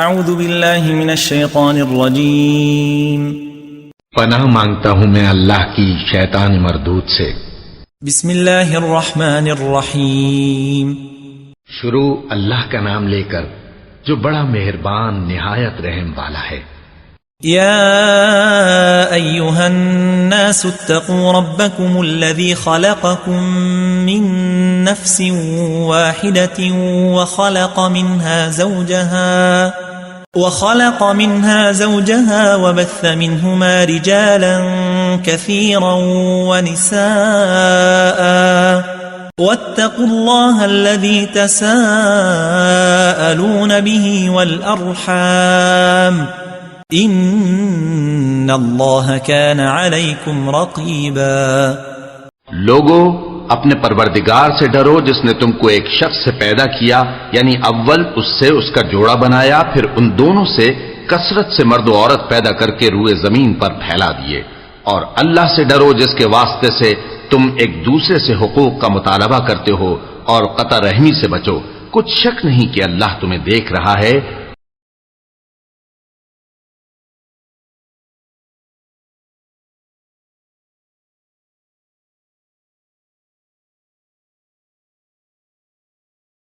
اعوذ باللہ من الشیطان الرجیم پناہ مانگتا ہوں میں اللہ کی شیطان مردود سے۔ بسم اللہ الرحمن الرحیم شروع اللہ کا نام لے کر جو بڑا مہربان نہایت رحم والا ہے۔ یا ایہا الناس اتقوا ربکم الذی خلقکم من نفس واحدة وخلق منها زوجها وبث منهما رجالا كثيرا ونساء واتقوا الله الذي تساءلون به والأرحام ان اللہ كان علیکم رقیبا۔ لوگو اپنے پروردگار سے ڈرو جس نے تم کو ایک شخص سے پیدا کیا، یعنی اول اس سے اس کا جوڑا بنایا، پھر ان دونوں سے کثرت سے مرد و عورت پیدا کر کے روئے زمین پر پھیلا دیے، اور اللہ سے ڈرو جس کے واسطے سے تم ایک دوسرے سے حقوق کا مطالبہ کرتے ہو، اور قطع رحمی سے بچو، کچھ شک نہیں کہ اللہ تمہیں دیکھ رہا ہے